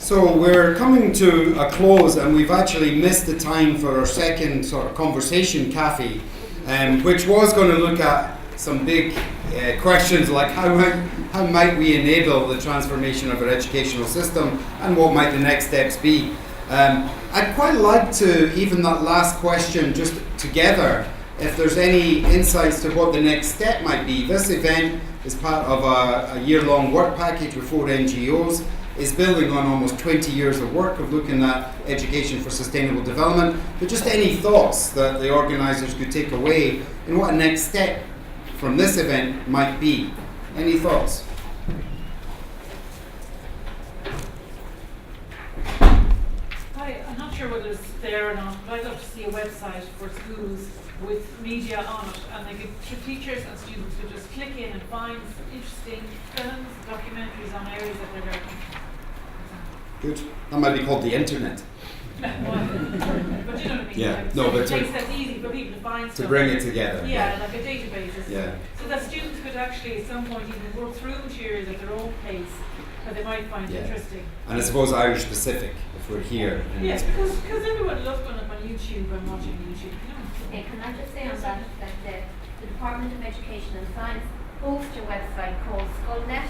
So we're coming to a close, and we've actually missed the time for our second sort of conversation cafe, which was going to look at some big questions like how might we enable the transformation of our educational system, and what might the next steps be. I'd quite like to, even that last question just together, if there's any insights to what the next step might be. This event is part of a year-long work package with 4 NGOs. Is building on almost 20 years of work of looking at education for sustainable development. But just any thoughts that the organisers could take away and what a next step from this event might be. Any thoughts? I'm not sure whether it's there or not, but I'd love to see a website for schools with media on it, and they could, teachers and students could just click in and find interesting films, documentaries on areas that they're learning. Good. That might be called the internet. But you know what I mean? Yeah. Like, No, so but it makes that easy for people to find to stuff. bring it together. Yeah, like a database. Yeah. So that students could actually at some point even work through materials at their own pace that they might find interesting. And I suppose Irish specific if we're here. Yes, because everyone loves going up on YouTube and watching YouTube. You know? Okay, can I just say on that the Department of Education and Science hosts a website called Skullnet,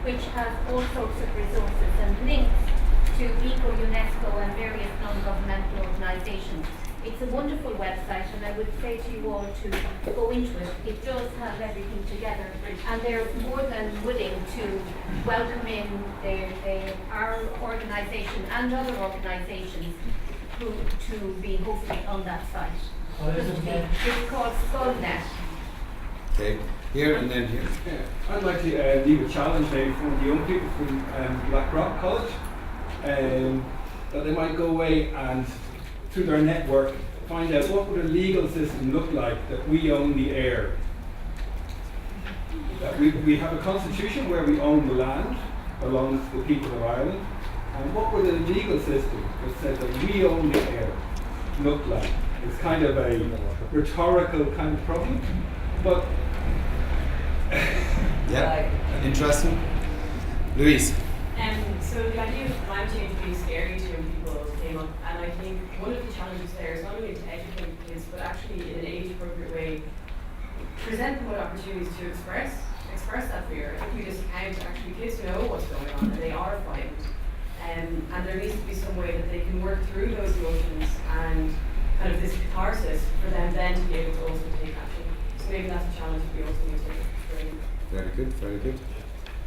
which has all sorts of resources and links to ECO, UNESCO and various non-governmental organisations. It's a wonderful website, and I would say to you all to go into it. It does have everything together, and they're more than willing to welcome in our organisation and other organisations to be hosted on that site. It's called Skullnet. Okay. Here and then here. Yeah. I'd like to leave a challenge maybe from the young people from Blackrock College, that they might go away and through their network find out what would a legal system look like that we own the air. That we have a constitution where we own the land belongs to the people of Ireland, and what would a legal system that said that we own the air look like? It's kind of a rhetorical kind of problem, but yeah, interesting. Louise. So the idea of climate change being scary to young people came up, and I think one of the challenges there is not only to educate kids, but actually in an age-appropriate way, present them with opportunities to express that fear. If we just can't, actually kids know what's going on and they are frightened. And there needs to be some way that they can work through those emotions and kind of this catharsis for them then to be able to also take action. So maybe that's a challenge we also need to bring. Very good, very good.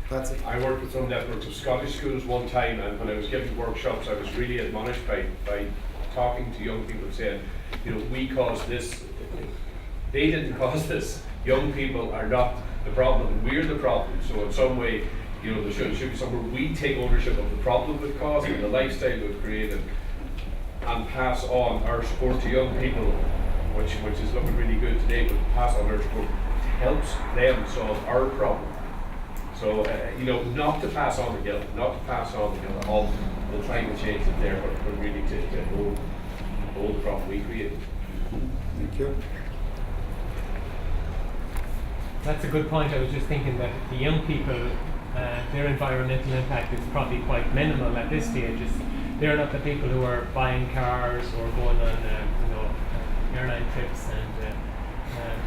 That's it. I worked with some networks of Scottish schools one time, and when I was giving workshops I was really admonished by talking to young people saying, you know, we caused this, they didn't cause this, young people are not the problem, we're the problem. So in some way, you know, there should be somewhere we take ownership of the problem we've caused and the lifestyle we've created, and pass on our support to young people, which is looking really good today, but pass on our support helps them solve our problem. So, you know, not to pass on the guilt, not to pass on the guilt of the climate change that's there, but really to hold the problem we created. Thank you. That's a good point. I was just thinking that the young people, their environmental impact is probably quite minimal at this stage. They're not the people who are buying cars or going on, airline trips and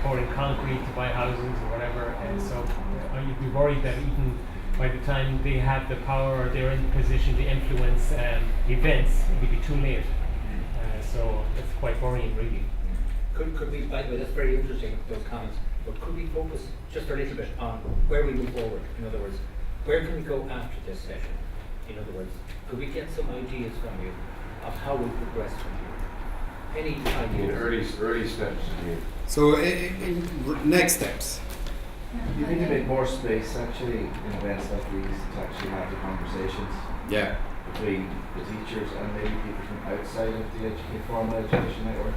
pouring concrete to buy houses or whatever. And so you'd be worried that even by the time they have the power or they're in the position to influence events, it would be too late. So that's quite worrying, really. Could we, by the way, that's very interesting, those comments, but could we focus just a little bit on where we move forward? In other words, where can we go after this session? In other words, could we get some ideas from you of how we progress from here? Any ideas? Early steps. So, next steps. You need to make more space actually in events like these to actually have the conversations Yeah. between the teachers and maybe people from outside of the formal education network.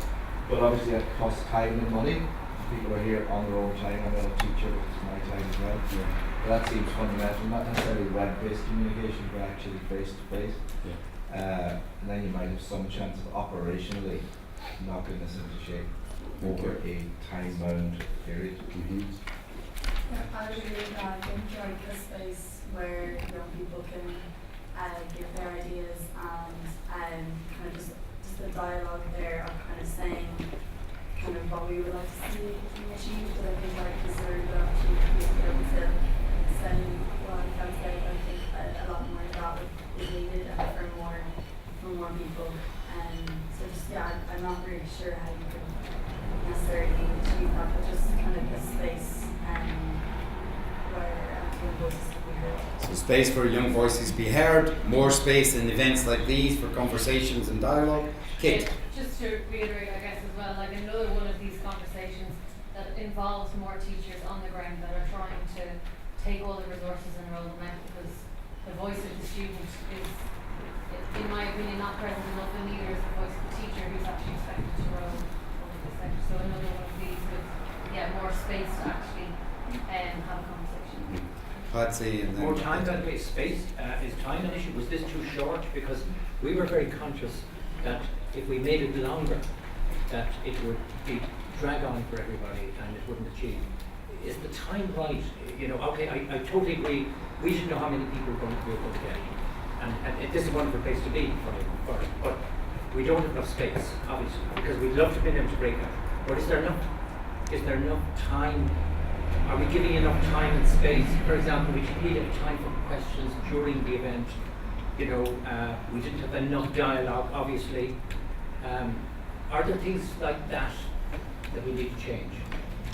But obviously that costs time and money. People are here on their own time. I'm not a teacher, it's my time as well. Yeah. But that seems fundamental, not necessarily web-based communication, but actually face-to-face. Yeah. And then you might have some chance of operationally knocking this into shape over a time-bound period. Mm-hmm. Yeah, I really enjoyed this space where young people can give their ideas, and kind of just the dialogue there of kind of saying kind of what we would like to see achieved. I think like this is a really good opportunity to be able to send what I'm trying to say. I think a lot more of that is needed and for more people. So just I'm not really sure how you could necessarily achieve that, but just kind of the space where young voices can be heard. So space for young voices to be heard, more space in events like these for conversations and dialogue. Kate. Just to reiterate, I guess, as well, like another one of these conversations that involves more teachers on the ground that are trying to take all the resources and roll them out, because the voice of the student is, in my opinion, not present enough, and neither is the voice of the teacher who's actually expected to roll over the sector. So another one of these with, more space to actually have a conversation. Patsy and then More time, by the way, space, is time an issue? Was this too short? Because we were very conscious that if we made it longer, that it would be drag on for everybody and it wouldn't achieve. Is the time right? Okay, I totally agree. We should know how many people we're going to get. And this is a wonderful place to be for it. But we don't have enough space, obviously, because we'd love to be able to break out. But is there enough time? Are we giving enough time and space? For example, we didn't have time for questions during the event. We didn't have enough dialogue, obviously. Are there things like that we need to change?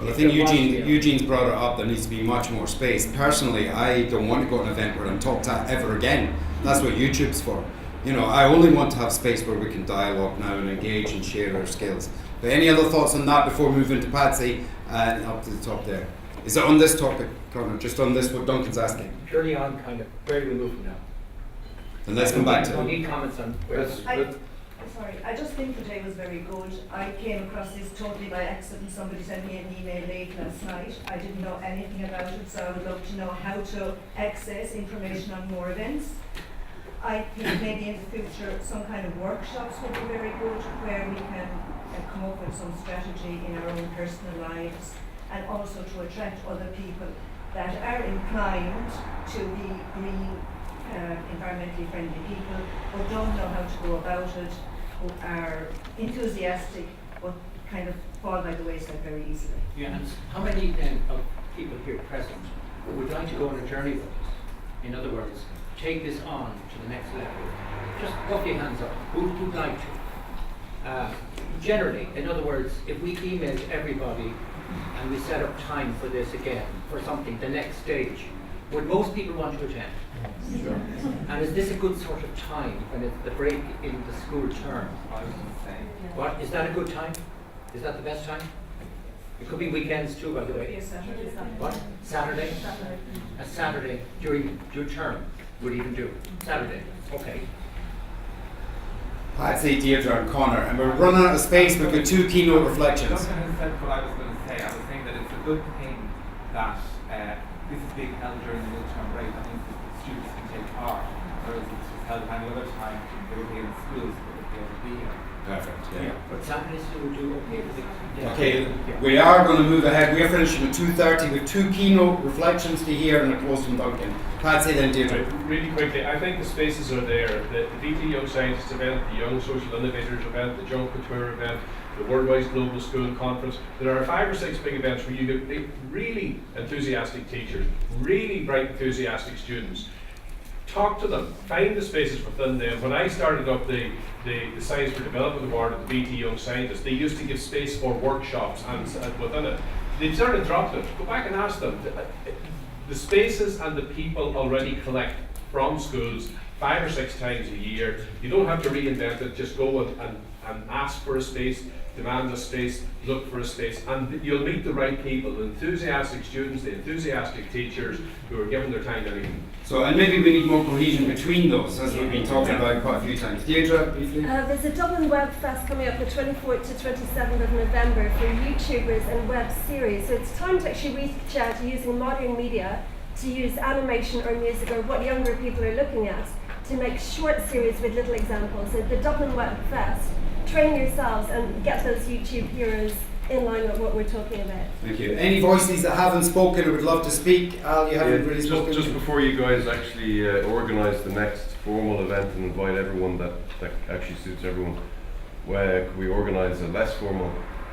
Well, I think Eugene's brought it up. There needs to be much more space. Personally, I don't want to go to an event where I'm talked at ever again. That's what YouTube's for. I only want to have space where we can dialogue now and engage and share our skills. But any other thoughts on that before moving to Patsy and up to the top there? Is it on this topic, Conor? Just on this, what Duncan's asking? Purely on kind of where do we move from now? And let's come back to it. it. Need comments on where. Sorry, I just think the day was very good. I came across this totally by accident. Somebody sent me an email late last night. I didn't know anything about it, so I would love to know how to access information on more events. I think maybe in the future some kind of workshops would be very good, where we can come up with some strategy in our own personal lives, and also to attract other people that are inclined to be green, environmentally friendly people, who don't know how to go about it, who are enthusiastic but kind of fall by the wayside very easily. Yeah, and how many then of people here present would like to go on a journey with us? In other words, take this on to the next level. Just put your hands up. Who'd like to? Generally, in other words, if we emailed everybody and we set up time for this again, for something, the next stage, would most people want to attend? Sure. And is this a good sort of time when it's the break in the school term? I was going to say. What, is that a good time? Is that the best time? It could be weekends too, by the way. Saturday. What? Saturday? A Saturday during your term would even do. Saturday. Okay. Patsy, Deirdre and Conor, and we're running out of space. We've got 2 keynote reflections. Duncan has said what I was going to say. I was saying that it's a good thing that this is being held during the midterm break. That means that the students can take part, whereas if it's held at any other time, they would be in schools, but they'd be able to be here. Perfect, yeah. But Saturdays you would do okay with it. Yeah. Okay, we are going to move ahead. We are finishing at 2:30 with 2 keynote reflections to hear and a close from Duncan. Patsy, then Deirdre. Really quickly, I think the spaces are there. The BT Young Scientists event, the Young Social Innovators event, the Junk Couture event, the Worldwide Global School Conference. There are 5 or 6 big events where you get really enthusiastic teachers, really bright, enthusiastic students. Talk to them, find the spaces within them. When I started up the Science for Development Award at the BT Young Scientists, they used to give space for workshops and within it. They've started dropping it. Go back and ask them. The spaces and the people already collect from schools 5 or 6 times a year. You don't have to reinvent it, just go and ask for a space, demand a space, look for a space, and you'll meet the right people, the enthusiastic students, the enthusiastic teachers who are giving their time to anything. So, and maybe we need more cohesion between those, as we've been talking about quite a few times. Deirdre, briefly. There's a Dublin Web Fest coming up the 24th to 27th of November for YouTubers and web series. So it's time to actually reach out to using modern media to use animation or music or what younger people are looking at to make short series with little examples. So the Dublin Web Fest, train yourselves and get those YouTube heroes in line with what we're talking about. Thank you. Any voices that haven't spoken or would love to speak? Al, you haven't really spoken? Just before you guys actually organise the next formal event and invite everyone that actually suits everyone. Where could we organise a less formal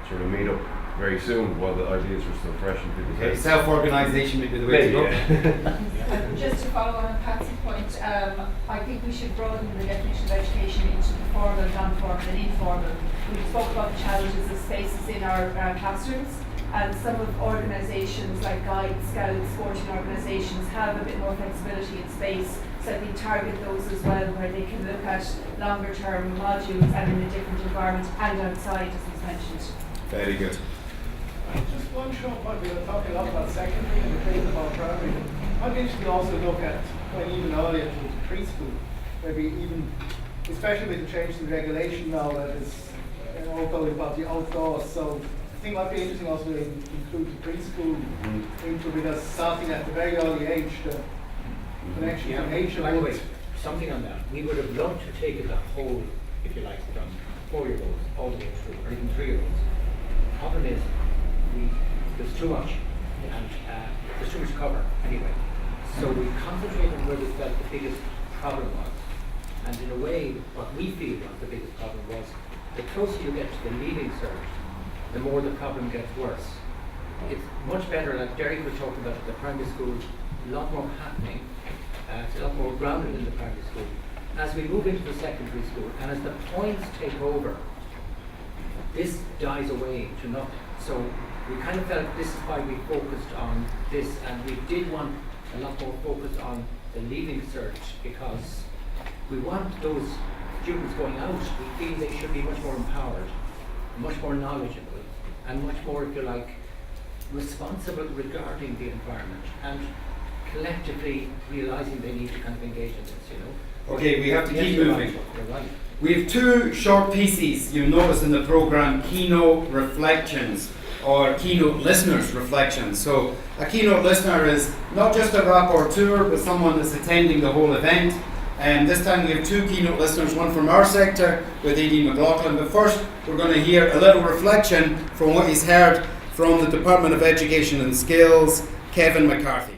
sort of meet-up very soon while the ideas are still fresh in people's Okay, heads? self-organisation would be the way to go. Just to follow on Patsy's point, I think we should broaden the definition of education into the formal, non-formal and informal. We spoke about the challenges of spaces in our classrooms, and some of organisations like Guides, Scouts, sporting organisations have a bit more flexibility in space, so we target those as well, where they can look at longer term modules and in a different environment and outside, as was mentioned. Very good. Just one short point, we were talking a lot about secondary and the things about primary. I'd be interested to also look at going even earlier to preschool, maybe even, especially with the change in regulation now that is all going about the outdoors. So I think it might be interesting also to include the preschool into, because starting at the very early age, the connection to nature. By the way, something on that. We would have loved to take it the whole, if you like, from 4-year-olds all the way through, or even 3-year-olds. The problem is, there's too much, and there's too much cover anyway. So we concentrated on where we felt the biggest problem was. And in a way, what we feel was the biggest problem was, the closer you get to the leaving cert, the more the problem gets worse. It's much better, like Derek was talking about at the primary school, a lot more happening, it's a lot more grounded in the primary school. As we move into the secondary school, and as the points take over, this dies away to nothing. So we kind of felt this is why we focused on this, and we did want a lot more focus on the leaving cert, because we want those students going out, we feel they should be much more empowered, much more knowledgeable, and much more, if you like, responsible regarding the environment, and collectively realising they need to kind of engage in this, you know. Okay, we have to keep you're moving. right, you're right. We have 2 short pieces you'll notice in the programme, keynote reflections or keynote listeners reflections. So a keynote listener is not just a rapporteur, but someone that's attending the whole event. And this time we have 2 keynote listeners, one from our sector with A.D. McLaughlin. But first we're going to hear a little reflection from what he's heard from the Department of Education and Skills, Kevin McCarthy.